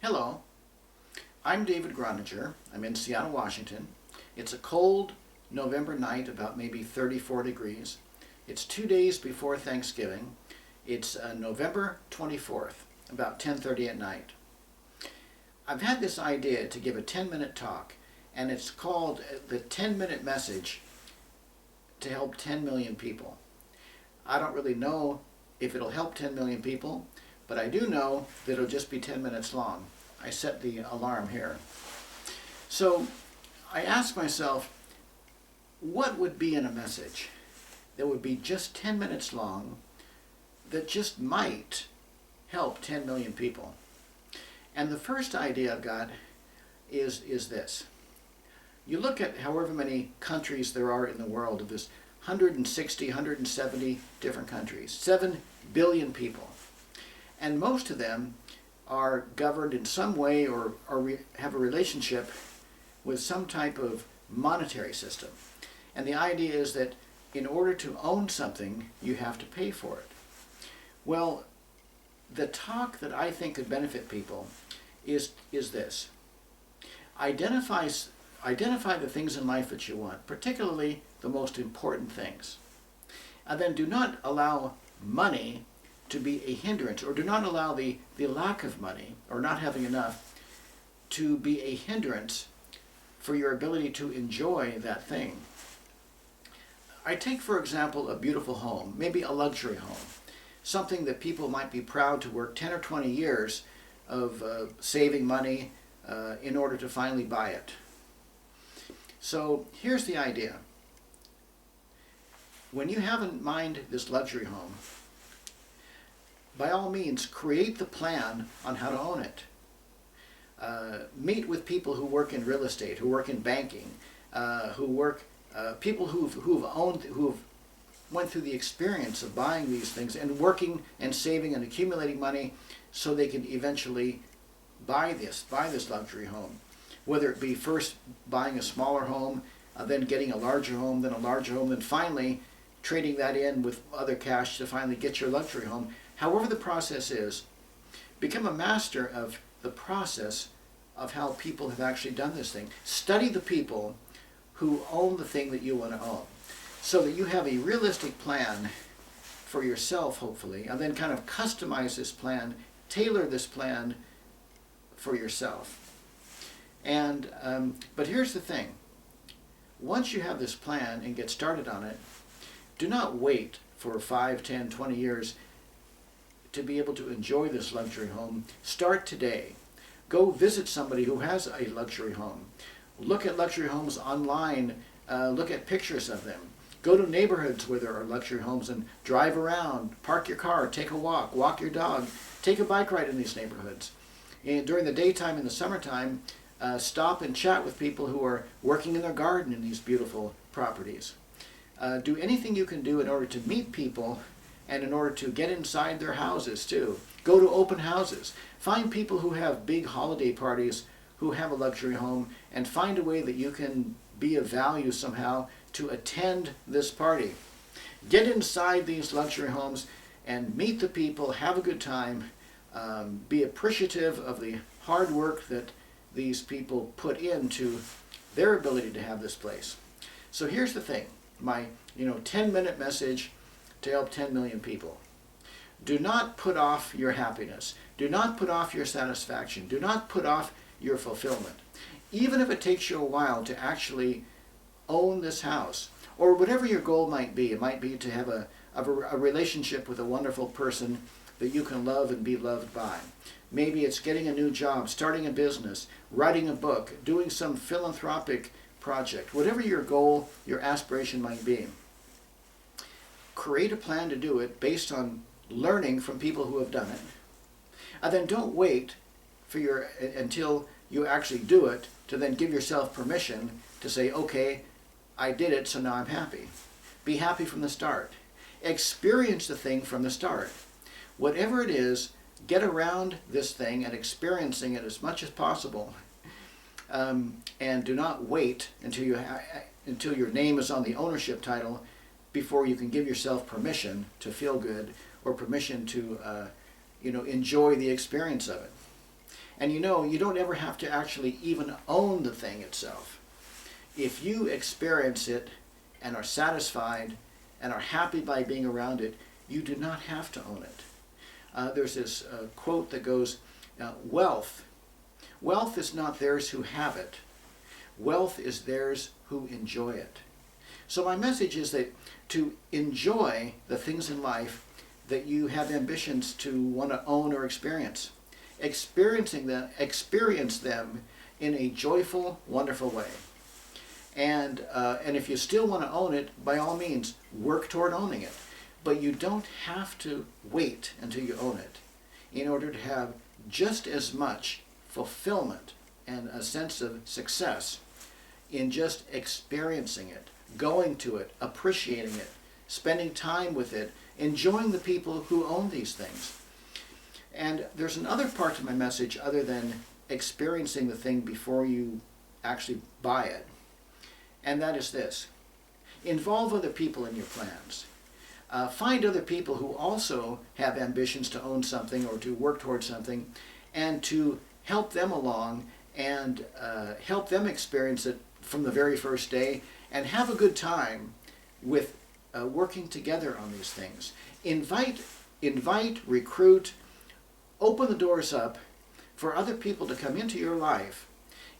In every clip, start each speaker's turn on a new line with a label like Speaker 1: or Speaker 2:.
Speaker 1: Hello, I'm David Groninger. I'm in Seattle, Washington. It's a cold November night, about maybe 34 degrees. It's 2 days before Thanksgiving. It's November 24th, about 10:30 at night. I've had this idea to give a 10-minute talk, and it's called the 10-minute message to help 10 million people. I don't really know if it'll help 10 million people, but I do know that it'll just be 10 minutes long. I set the alarm here. So I asked myself, what would be in a message that would be just 10 minutes long that just might help 10 million people? And the first idea I've got is this. You look at however many countries there are in the world, there's 160, 170 different countries, 7 billion people. And most of them are governed in some way or have a relationship with some type of monetary system. And the idea is that in order to own something, you have to pay for it. Well, the talk that I think could benefit people is this. Identify the things in life that you want, particularly the most important things. And then do not allow money to be a hindrance, or do not allow the lack of money or not having enough to be a hindrance for your ability to enjoy that thing. I take, for example, a beautiful home, maybe a luxury home, something that people might be proud to work 10 or 20 years of saving money in order to finally buy it. So here's the idea. When you have in mind this luxury home, by all means, create the plan on how to own it. Meet with people who work in real estate, who work in banking, people who've went through the experience of buying these things and working and saving and accumulating money so they can eventually buy this luxury home. Whether it be first buying a smaller home, then getting a larger home, then a larger home, then finally trading that in with other cash to finally get your luxury home. However the process is, become a master of the process of how people have actually done this thing. Study the people who own the thing that you want to own, so that you have a realistic plan for yourself, hopefully, and then kind of customize this plan, tailor this plan for yourself. And but here's the thing. Once you have this plan and get started on it, do not wait for 5, 10, 20 years to be able to enjoy this luxury home. Start today. Go visit somebody who has a luxury home. Look at luxury homes online. Look at pictures of them. Go to neighborhoods where there are luxury homes and drive around, park your car, take a walk your dog, take a bike ride in these neighborhoods. And during the daytime and the summertime, stop and chat with people who are working in their garden in these beautiful properties. Do anything you can do in order to meet people and in order to get inside their houses too. Go to open houses. Find people who have big holiday parties who have a luxury home, and find a way that you can be of value somehow to attend this party. Get inside these luxury homes and meet the people, have a good time, be appreciative of the hard work that these people put into their ability to have this place. So here's the thing, my 10-minute message to help 10 million people. Do not put off your happiness. Do not put off your satisfaction. Do not put off your fulfillment. Even if it takes you a while to actually own this house, or whatever your goal might be. It might be to have a relationship with a wonderful person that you can love and be loved by. Maybe it's getting a new job, starting a business, writing a book, doing some philanthropic project. Whatever your goal, your aspiration might be. Create a plan to do it based on learning from people who have done it. And then don't wait until you actually do it to then give yourself permission to say, okay, I did it, so now I'm happy. Be happy from the start. Experience the thing from the start. Whatever it is, get around this thing and experiencing it as much as possible. And do not wait until your name is on the ownership title before you can give yourself permission to feel good or permission to enjoy the experience of it. And you know, you don't ever have to actually even own the thing itself. If you experience it and are satisfied and are happy by being around it, you do not have to own it. There's this quote that goes, wealth is not theirs who have it. Wealth is theirs who enjoy it. So my message is that to enjoy the things in life that you have ambitions to want to own or experience. Experience them in a joyful, wonderful way. And if you still want to own it, by all means, work toward owning it. But you don't have to wait until you own it in order to have just as much fulfillment and a sense of success in just experiencing it, going to it, appreciating it, spending time with it, enjoying the people who own these things. And there's another part to my message other than experiencing the thing before you actually buy it. And that is this. Involve other people in your plans. Find other people who also have ambitions to own something or to work towards something, and to help them along and help them experience it from the very first day, and have a good time with working together on these things. Invite, recruit, open the doors up for other people to come into your life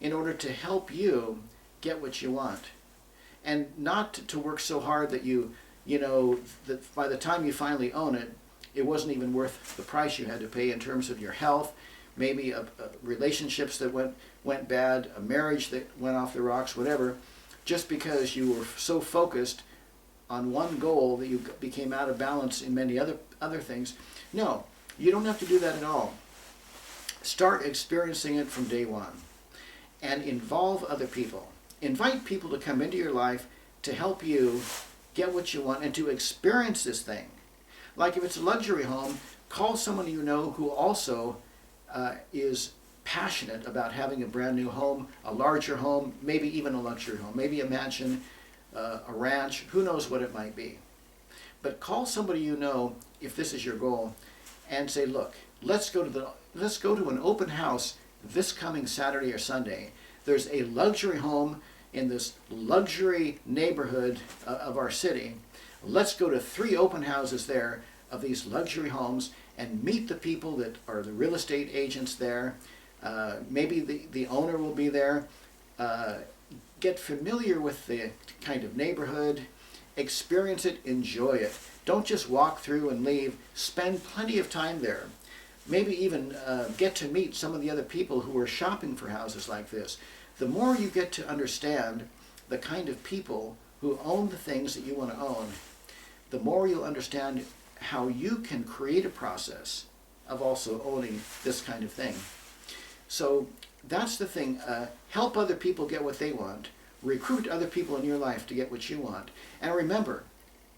Speaker 1: in order to help you get what you want. And not to work so hard that that by the time you finally own it, it wasn't even worth the price you had to pay in terms of your health, maybe relationships that went bad, a marriage that went off the rocks, whatever, just because you were so focused on one goal that you became out of balance in many other things. No, you don't have to do that at all. Start experiencing it from day one and involve other people. Invite people to come into your life to help you get what you want and to experience this thing. Like if it's a luxury home, call someone you know who also is passionate about having a brand new home, a larger home, maybe even a luxury home, maybe a mansion, a ranch, who knows what it might be. But call somebody you know if this is your goal and say, look, let's go to an open house this coming Saturday or Sunday. There's a luxury home in this luxury neighborhood of our city. Let's go to 3 open houses there of these luxury homes and meet the people that are the real estate agents there. Maybe the owner will be there. Get familiar with the kind of neighborhood. Experience it, enjoy it. Don't just walk through and leave. Spend plenty of time there. Maybe even get to meet some of the other people who are shopping for houses like this. The more you get to understand the kind of people who own the things that you want to own, the more you'll understand how you can create a process of also owning this kind of thing. So that's the thing. Help other people get what they want. Recruit other people in your life to get what you want. And remember,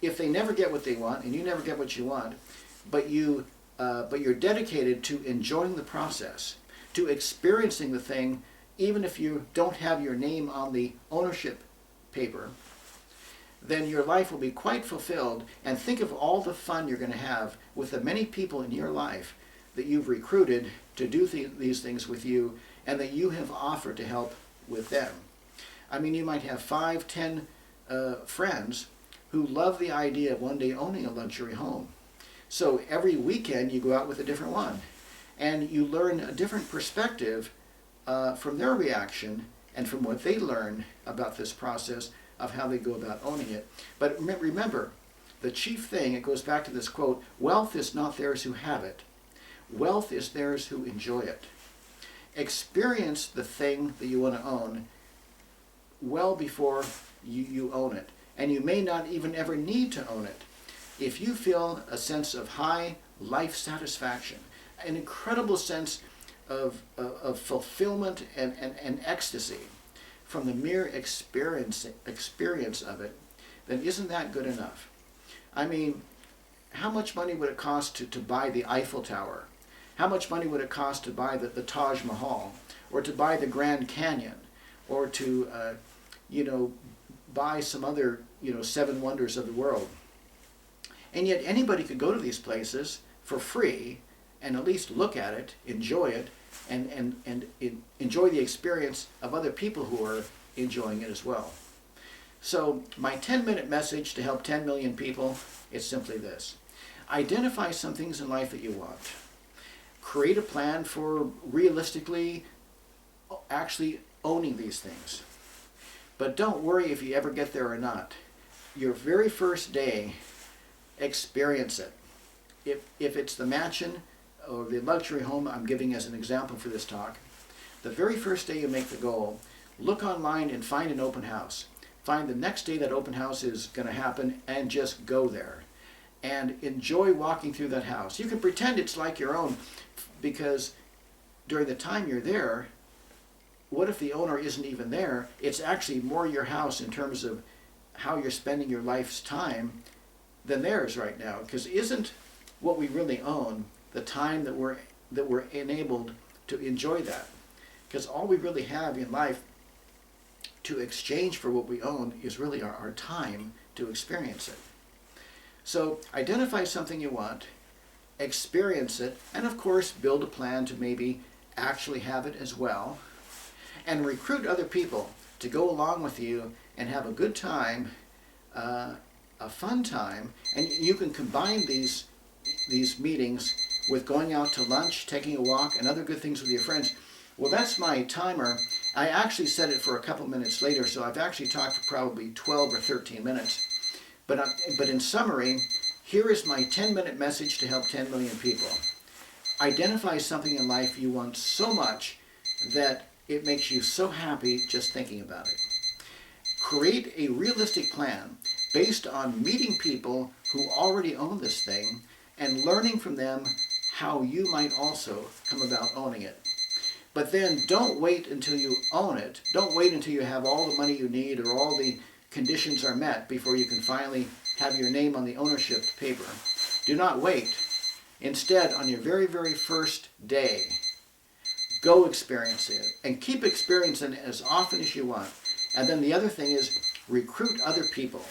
Speaker 1: if they never get what they want and you never get what you want, but you're dedicated to enjoying the process, to experiencing the thing, even if you don't have your name on the ownership paper, then your life will be quite fulfilled. And think of all the fun you're going to have with the many people in your life that you've recruited to do these things with you and that you have offered to help with them. I mean, you might have 5, 10 friends who love the idea of one day owning a luxury home. So every weekend you go out with a different one and you learn a different perspective from their reaction and from what they learn about this process of how they go about owning it. But remember, the chief thing, it goes back to this quote, wealth is not theirs who have it. Wealth is theirs who enjoy it. Experience the thing that you want to own well before you own it. And you may not even ever need to own it. If you feel a sense of high life satisfaction, an incredible sense of fulfillment and ecstasy from the mere experience of it, then isn't that good enough? I mean, how much money would it cost to buy the Eiffel Tower? How much money would it cost to buy the Taj Mahal, or to buy the Grand Canyon, or to buy some other 7 wonders of the world? And yet anybody could go to these places for free and at least look at it, enjoy it, and enjoy the experience of other people who are enjoying it as well. So my 10-minute message to help 10 million people is simply this. Identify some things in life that you want. Create a plan for realistically actually owning these things. But don't worry if you ever get there or not. Your very first day, experience it. If it's the mansion or the luxury home I'm giving as an example for this talk, the very first day you make the goal, look online and find an open house. Find the next day that open house is going to happen and just go there. And enjoy walking through that house. You can pretend it's like your own, because during the time you're there, what if the owner isn't even there? It's actually more your house in terms of how you're spending your life's time than theirs right now. Because isn't what we really own the time that we're enabled to enjoy that? Because all we really have in life to exchange for what we own is really our time to experience it. So identify something you want, experience it, and of course build a plan to maybe actually have it as well, and recruit other people to go along with you and have a good time, a fun time. And you can combine these meetings with going out to lunch, taking a walk, and other good things with your friends. Well, that's my timer. I actually set it for a couple minutes later, so I've actually talked for probably 12 or 13 minutes. But in summary, here is my 10-minute message to help 10 million people. Identify something in life you want so much that it makes you so happy just thinking about it. Create a realistic plan based on meeting people who already own this thing and learning from them how you might also come about owning it. But then don't wait until you own it. Don't wait until you have all the money you need or all the conditions are met before you can finally have your name on the ownership paper. Do not wait. Instead, on your very, very first day, go experience it and keep experiencing it as often as you want. And then the other thing is recruit other people.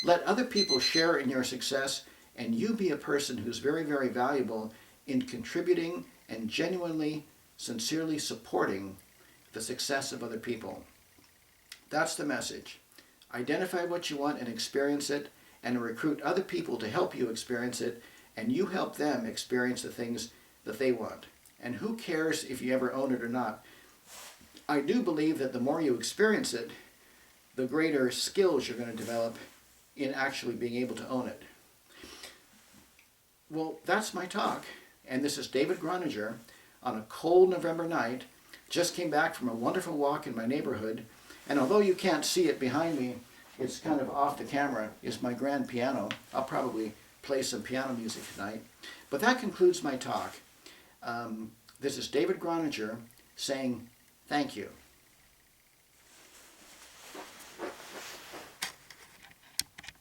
Speaker 1: Let other people share in your success, and you be a person who's very, very valuable in contributing and genuinely, sincerely supporting the success of other people. That's the message. Identify what you want and experience it, and recruit other people to help you experience it, and you help them experience the things that they want. And who cares if you ever own it or not? I do believe that the more you experience it, the greater skills you're going to develop in actually being able to own it. Well, that's my talk. And this is David Groninger on a cold November night. Just came back from a wonderful walk in my neighborhood. And although you can't see it behind me, it's kind of off the camera, is my grand piano. I'll probably play some piano music tonight. But that concludes my talk. This is David Groninger saying thank you.